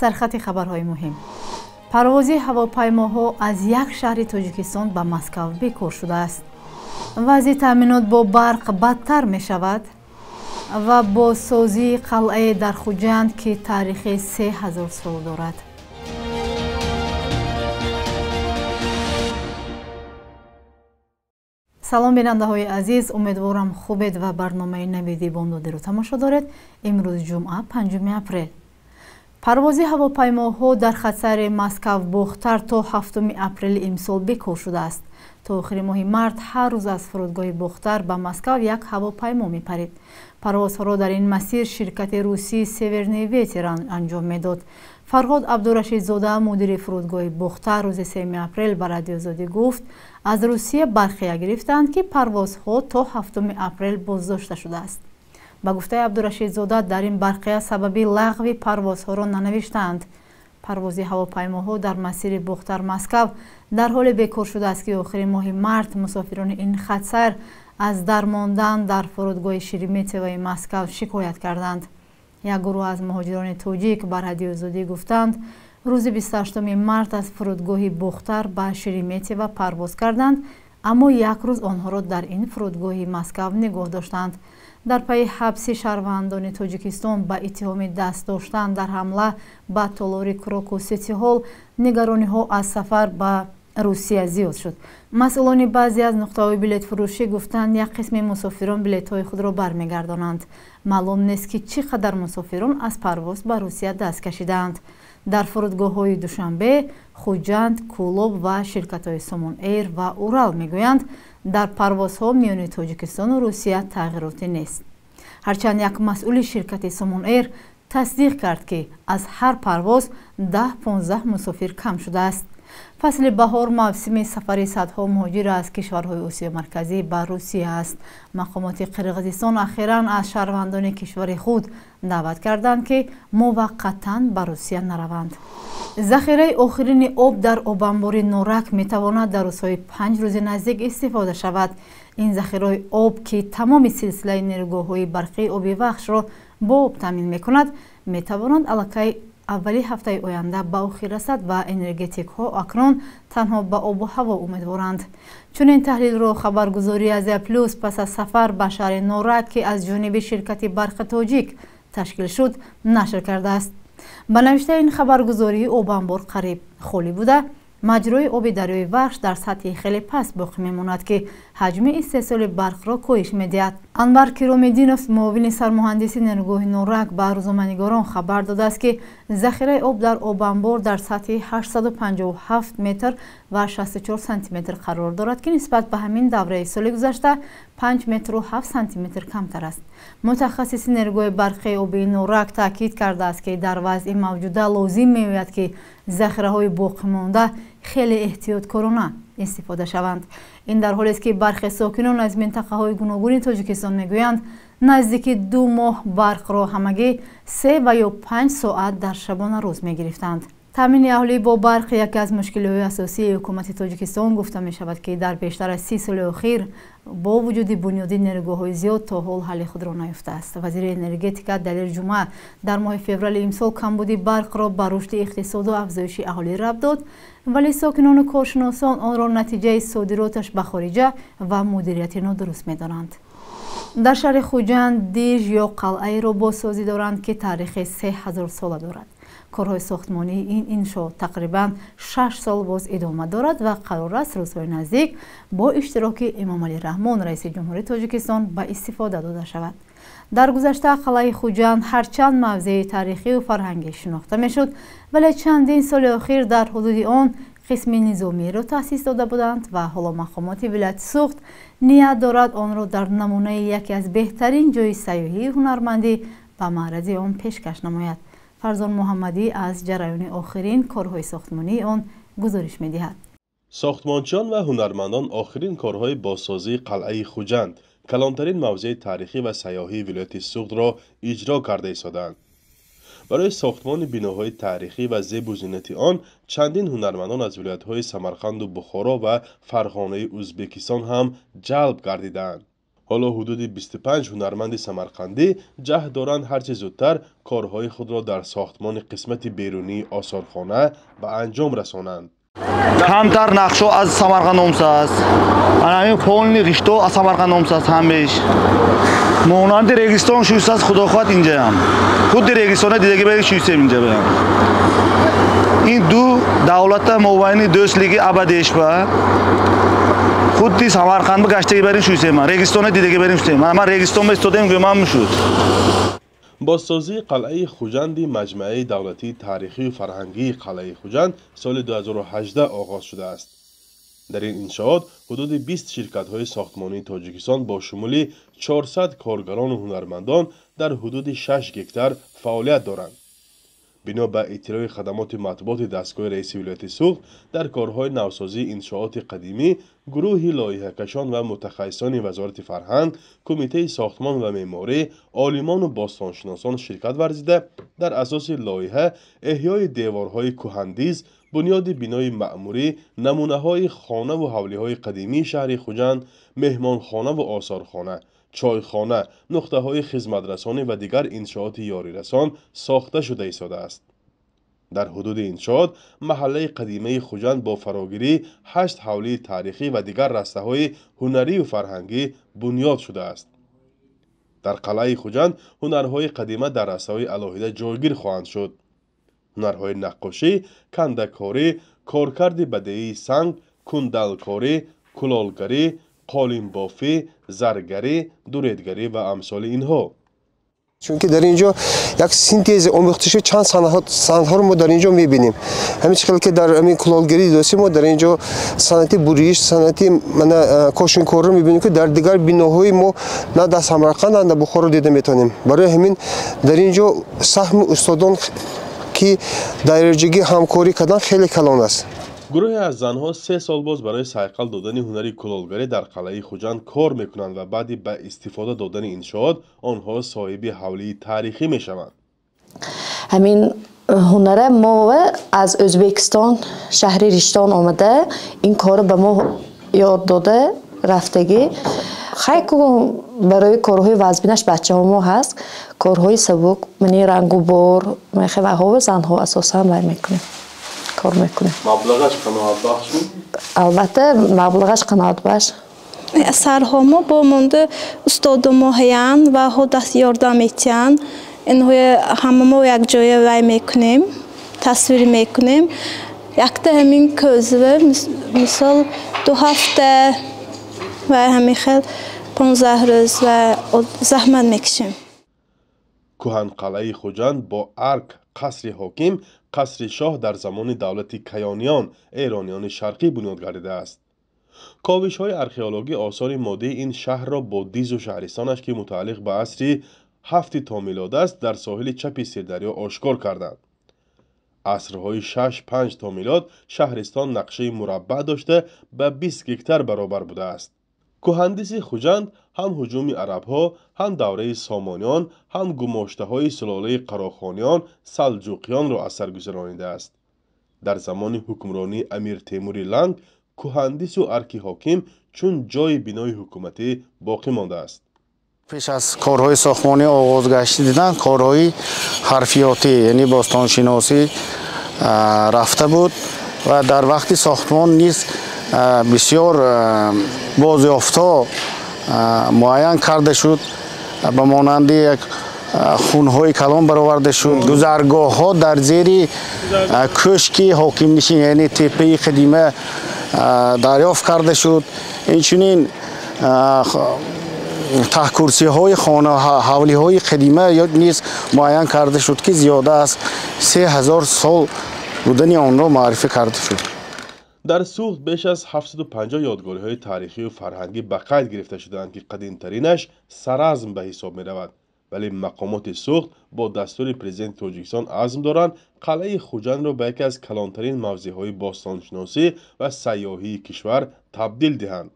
سرخط خبرهای مهم. پرواز هواپیماها از یک شهر تاجیکستان به مسکو بیکار شده است. وضع تامینات با برق بدتر می شود و بازسازی قلعه در خوجند که تاریخ 3000 سال دارد. سلام بیننده های عزیز، امیدوارم خوبید و برنامه نویدی بامدادی رو تماشا دارید. امروز جمعه 5 اپریل. پرواز هواپیماها در خطر مسکو بختر تا 7 اپریل امسال بیکار شده است. تا آخر ماه مارس هر روز از فرودگاه بختر به مسکو یک هواپیما میپرید. پروازها را در این مسیر شرکت روسی سیورنی ویتر انجام میداد. فرهاد عبدالرشید زاده مدیر فرودگاه بختر روز 3 اپریل به رادیو آزادی گفت از روسیه برخی گرفتند که پروازها تا 7 اپریل بازداشته شده است. با گفته عبدالرشید زاده در این برخی سبب لغو پروازها را ننوشتند. پرواز هواپیماها در مسیر بختر مسکو در حال بیکار شده است که آخر ماه مارس مسافران این خط سیر از درماندن در فرودگاه شیرمیتوی مسکو شکایت کردند. یک گروه از مهاجران تاجیک به رادیو آزادی گفتند روز 28 مارس از فرودگاه بختر به شیرمیتو پرواز کردند، اما یک روز آنها را در این فرودگاه مسکو نگاه داشتند. در پی حبس شهروندان تاجیکستان با اتهام دست داشتن در حمله به تالار کراکو سیتی هال نگرانی ها از سفر به روسیه زیاد شد. مسئولان بعضی از نقطه‌های بلیط فروشی گفتند یک قسم مسافران بلیط‌های خود را برمیگردانند. معلوم نیست که چقدر مسافران از پرواز به روسیه دست کشیدند. در فرودگاه‌های دوشنبه، خوجند، کولوب و شرکت‌های سومون ایر و اورال میگویند در پروازها میان تاجیکستان و روسیه تغییراتی نیست. هرچند یک مسئول شرکت سومون ایر تصدیق کرد که از هر پرواز 10-15 مسافر کم شده است. فصل بهار موسم سفر صدها مهاجر از کشورهای آسیا مرکزی به روسیه است. مقامات قرقیزستان اخیراً از شهروندان کشور خود دعوت کردند که موقتاً به روسیه نروند. ذخیره آخرین آب در آب انبار نورک می تواند در روزهای 5 روز نزدیک استفاده شود. این ذخیره آب که تمام سلسله نیروگاه‌های برقی آبی بخش را با آب تامین می کند، می تواند الکی اولی هفته آینده به آخر رسد و انرژتیک ها اکنون تنها به آب و هوا امیدوارند. چون این تحلیل را خبرگزاری از پلوس پس از سفر به شهر نورک که از جانب شرکت برق تاجیک تشکیل شد نشر کرده است. به نوشته این خبرگزاری آب انبار قریب خالی بوده. مجرای آب دریای وخش در سطح خیلی پست باقی میماند که حجم استحصال برق را کاهش میدهد. انور کیرومدینوف معاون سرمهندس نیروگاه نورک به روزنامه‌نگاران خبر داده است که ذخیره آب در آب انبار در سطح 857 متر و 64 سانتی متر قرار دارد که نسبت به همین دوره سال گذشته 5 متر و 7 سانتی متر کمتر است. متخصص نیروگاه برقی آبی نورک تاکید کرده است که در وضع موجوده لازم می‌باشد که ذخیره‌های باقی مانده خیلی احتیاطکارانه استفاده شوند. این در حالی است که برخی ساکنان از منطقه‌های گوناگون تاجیکستان میگویند نزدیک 2 ماه برق را همگی 3 و یا 5 ساعت در شبانه روز می‌گرفتند. تامین اهالی با برق یکی از مشکل‌های اساسی حکومت تاجیکستان گفته می شود که در بیشتر از 30 سال اخیر با وجود بنیادی نیروگاه‌های زیاد تا حال حل خود را نیافته است. وزیر انرژتیک دلیر جمعه در ماه فوریه امسال کمبودی برق را به رشد اقتصاد و افزایش اهالی ربط داد، ولی ساکنان و کارشناسان آن را نتیجه صادراتش به خارجه و مدیریت نادرست می‌دانند. در شهر خوجند دیژ یا قلعه را بازسازی دارند که تاریخ 3000 ساله دارد. کارهای ساختمانی این انشا تقریبا 6 سال باز ادامه دارد و قرار است روزهای نزدیک با اشتراک امام علی رحمان رئیس جمهوری تاجیکستان به استفاده داده شود. در گذشته قلعه خوجند هرچند موضع تاریخی و فرهنگی شناخته میشد، ولی چندین سال اخیر در حدود آن قسم نظامی را تأسیس داده بودند و حالا مقامات ولایت سوخت نیت دارد آن را در نمونه یکی از بهترین جای سیاحی هنرمندی به معرض آن پیشکش نماید. فرزان محمدی از جریان آخرین کارهای ساختمانی آن گزارش می‌دهد. ساختمانچیان و هنرمندان آخرین کارهای بازسازی قلعه خوجند، کلانترین موضع تاریخی و سیاحی ولایت سوخت را اجرا کرده ایستادند. برای ساختمان بناهای تاریخی و زیب و زینت آن چندین هنرمندان از ولایت‌های سمرقند و بخارا و فرغانه ازبکستان هم جلب گردیدند. حالا حدود 25 هنرمند سمرقندی جهد دارند هرچه زودتر کارهای خود را در ساختمان قسمت بیرونی آثارخانه به انجام رسانند. کمتر نقشو از سمرقند اومساست. همین پولنی ریشتو از سمرقند اومساست همش. مونند رگستان شویساست خدا خواهد اینجا هم. خود رگستان دیگه برای شویسه اینجا برم. این دو دولت موبایلی دوست لیگ ابدیش با. خودی سمرقند بگشته برای شویسه من. رگستان دیگه بریم شویسه من. من رگستان به استودیم گمام میشد. بازسازی قلعه خوجند مجمع دولتی تاریخی و فرهنگی قلعه خوجند سال 2018 آغاز شده است. در این انشاءات حدود 20 شرکت‌های ساختمانی تاجیکستان با شمول 400 کارگران و هنرمندان در حدود 6 گکتار فعالیت دارند. بنا به اطلاع خدمات مطبوعات دستگاه رئیس ولایت سوخت در کارهای نوسازی انشاءات قدیمی گروهی لایحه‌کشان و متخصصان وزارت فرهنگ، کمیته ساختمان و معماری، عالمان و باستانشناسان شرکت ورزیده در اساس لایحه احیای دیوارهای کهندیز، بنیاد بینای معموری، نمونه‌های خانه و حولی‌های قدیمی شهر خوجند، مهمانخانه و آثارخانه، چایخانه، نقطه‌های خدمترسانی و دیگر انشاءات یاری رسان ساخته شده ایستاده است. در حدود انشاءات محله قدیمه خوجند با فراگیری 8 حولی تاریخی و دیگر رسته‌های هنری و فرهنگی بنیاد شده است. در قلعه خوجند هنرهای قدیمه در رسته‌های علاهیده جایگیر خواهند شد. هنرهای نقاشی، کنده‌کاری، کارکرد بدیعی سنگ، کندلکاری، کلالگری، قالین‌بافی، زرگری، دوریدگری و امثال اینها. چون که در اینجا یک سینتز آمیخته شده چند صنعت رو ما در اینجا می‌بینیم. همین شکل که در همین کلالگری داشتیم ما در اینجا صنعت بوریش، صنعت کاشانکاری رو می‌بینیم که در دیگر بناهای ما نه در سمرقند نه در بخارا دیده می‌تونیم. برای همین در اینجا سهم استادان که درجه‌گی همکاری کردن خیلی کلان است. گروهی از زنها 3 سال باز برای صیقل دادن هنری کلالگری در قلعه خوجند کار میکنند و بعد به استفاده دادن انشاءات آنها صاحب حولی تاریخی میشوند. همین هنر ما از ازبکستان شهر ریشتان آمده، این کار به ما یاد داده رفتگی. خیلی برای کارهای وزبینش بچه ها ما هست، کارهای سبک منی رنگ و بار میخه و ها و زنها اساسا میکنیم کار میکنیم. مبلغش قناعت بخش؟ البته مبلغش قناعت بخش. اثرها ما با مانده استاد ما هیان و ها دست یاردم میتین. اینها همه ما یک جای وای میکنیم، تصویر میکنیم. یک ده همین کوزه مثال 2 هفته و همین خیلی 15 روز و زحمت میکشیم. کهن قلعه خوجند با ارک قصر حاکم، قصر شاه در زمان دولت کیانیان ایرانیان شرقی بنیاد گردیده است. کاوش‌های ارخئولوژی آثار مادی این شهر را با دیز و شهرستانش که متعلق به عصر 7 تا میلاد است در ساحل چپ سیردریا آشکار کردند. عصرهای 6-5 تا میلاد شهرستان نقشه مربع داشته به 20 گکتار برابر بوده است. کهندیس خوجند هم هجوم عرب‌ها، هم دوره سامانیان، هم گماشته‌های سلاله قراخانیان، سلجوقیان را اثر گذرانیده است. در زمان حکمرانی امیر تیموری لنگ، کهندیس و ارک حاکم چون جای بنای حکومتی باقی مانده است. پیش از کارهای ساختمانی آغاز گشته دیدن، کارهای حرفیاتی یعنی باستانشناسی رفته بود و در وقت ساختمان نیز بسیار بازیافتا معین کرده شد. به مانند یک خونهای کلان برآورده شد. گذرگاه ها در زیر کشکی حاکم نشین یعنی تپه قدیمه دریافت کرده شد. اینچنین تحکرسی های خانه حولی های قدیمه نیز معین کرده شد که زیاده از 3000 سال بودن آن را معرفی کرده شد. در سوخت بیش از 750 یادگاری‌های تاریخی و فرهنگی به قید گرفته شدند که قدیمی‌ترینش سرعزم به حساب می‌رود، ولی مقامات سوخت با دستور پرزیدنت تاجیکستان عزم دارند قلعه خوجند را به یکی از کلانترین موضع‌های باستانشناسی و سیاحی کشور تبدیل دهند.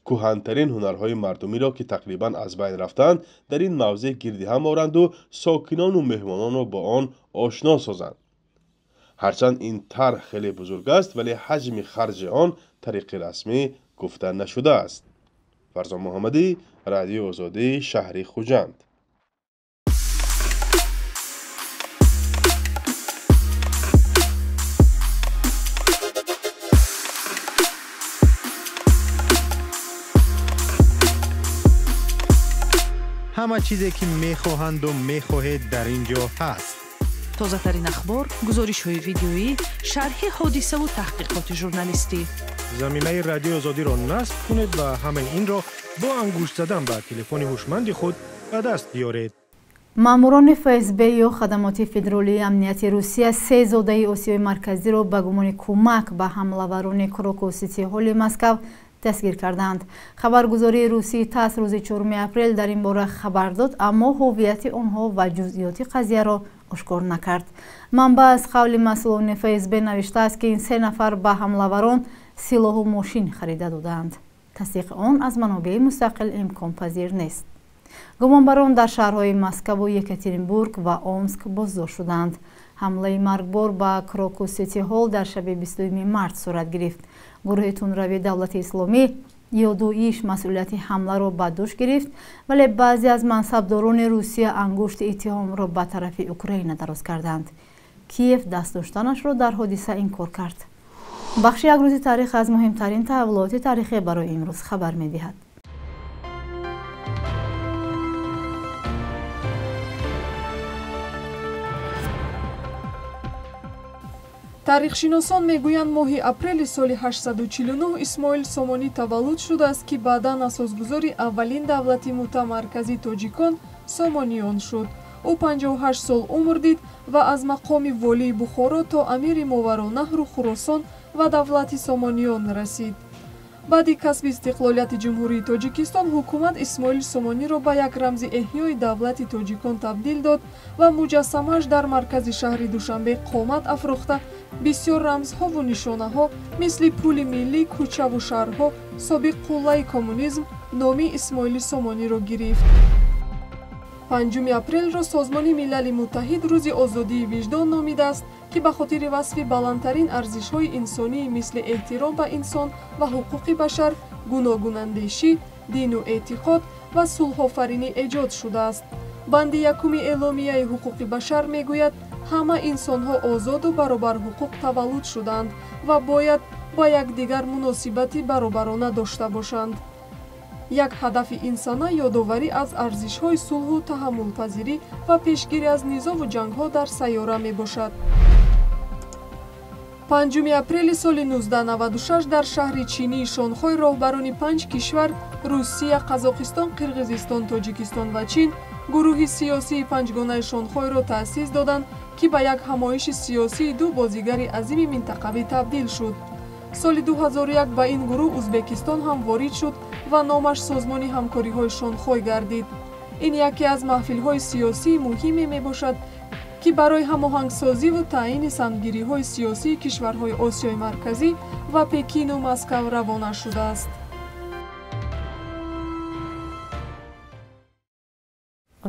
کهن‌ترین هنرهای مردمی را که تقریباً از بین رفتند در این موضع گردی هم آورند و ساکنان و مهمانان را با آن آشنا سازند. هرچند این طرح خیلی بزرگ است ولی حجم خرج آن طریق رسمی گفته نشده است. فرزان محمدی، رادیو آزادی، شهر خوجند. همه چیزی که میخواهند و میخواهید در اینجا هست. تازه ترین اخبار، گزارش های ویدیویی، شرح حادثه و تحقیقات ژورنالیستی. زمینه رادیو آزادی را نصب کنید و همین این را با انگشت زدن به تلفن هوشمند خود به دست بیارید. ماموران ФСБ یا خدمات فدرالی امنیتی روسیه 3 زاده آسیای مرکزی را به گمان کمک به حمله‌وران کراکو سیتی هال مسکو دستگیر کردند. خبرگزاری روسی تاس روز 4 اپریل در این باره خبر داد، اما هویت آنها و جزئیات قضیه را آشکار نکرد. منبع از قول مسئولان ФСБ نوشته است که این 3 نفر به حمله‌وران سلاح و ماشین خریده دادند. تصدیق آن از منابع مستقل امکان پذیر نیست. گمانبران در شهرهای مسکو و یکاترینبورگ و اومسک بازداشت شدند. حمله مرگبار به کراکو سیتی هال در شب 22 مارس صورت گرفت. گروه تندروی دولت اسلامی یا دوئیش مسئولیت حمله را به دوش گرفت، ولی بعضی از منصبداران روسیه انگشت اتهام را به طرف اوکراین دراز کردند. کیف دست داشتنش را در حادثه انکار کرد. بخش یک روز تاریخ از مهمترین تحولات تاریخی برای امروز خبر می‌دهد. таърихшиносон мегӯянд моҳи апрели соли 849 исмоил сомонӣ таваллуд шудааст, ки баъдан асосгузори аввалин давлати мутамаркази тоҷикон сомониён шуд. ӯ 58 сол умр дид ва аз мақоми волии бухоро то амири моваронаҳру хуросон ва давлати сомониён расид. баъди касби истиқлолияти ҷумҳурии тоҷикистон ҳукумат исмоил сомониро ба як рамзи эҳёи давлати тоҷикон табдил дод ва муҷассамааш дар маркази шаҳри душанбе қомат афрохта бисёр рамзҳову нишонаҳо мисли пули миллӣ, кӯчаву шаҳрҳо, собиқ қуллаи коммунизм номи исмоили сомониро гирифт. 5 апрелро Созмони Милали Муттаҳид рӯзи озодии виҷдон номидааст, ки ба хотири васфи баландтарин арзишҳои инсонӣ мисли эҳтиром ба инсон ва ҳуқуқи башар, гуногунандешӣ, дину эътиқод ва сулҳофаринӣ эҷод шудааст. банди якуми эъломияи ҳуқуқи башар мегӯяд, ҳама инсонҳо озоду баробар ҳуқуқ таваллуд шуданд ва бояд ба якдигар муносибати баробарона дошта бошанд. як ҳадафи инсона ёдоварӣ аз арзишҳои сулҳу таҳаммулпазирӣ ва пешгирӣ аз низову ҷангҳо дар сайёра мебошад. 5 апрели соли 1996 дар шаҳри чинии Шонхой роҳбарони 5 кишвар Русия, Қазоқистон, Қирғизистон, Тоҷикистон ва Чин гурӯҳи сиёсии панҷгонаи Шонхойро таъсис доданд, ки ба як ҳамоиши сиёсии ду бозигари азими минтақавӣ табдил шуд. соли 2001 ба ин гурӯҳ Узбекистон ҳам ворид шуд ва номаш Созмони ҳамкориҳои Шонхой гардид. ин яке аз маҳфилҳои сиёсии муҳиме мебошад, ки барои ҳамоҳангсозиву таъини сангириҳои сиёсии кишварҳои Осиёи Марказӣ ва Пекину Маскав равона шудааст.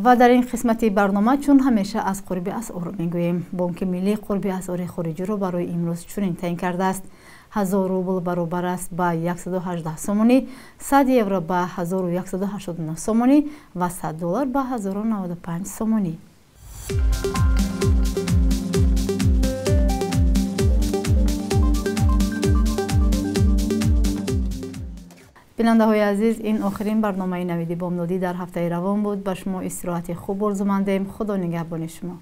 و در این قسمت برنامه چون همیشه از قرب اسعار میگوییم. بانک ملی قرب اسعار خارجی رو برای امروز چنین تعیین کرده است: 1000 روبل برابر است به 118 سومانی، 100 یورو به 1189 سومانی و 100 دلار به 1095 سومانی. بیننده های عزیز، این آخرین برنامه نویدی بامدادی در هفته روان بود. به شما استراحت خوب آرزو مندیم. خدا نگهبان شما.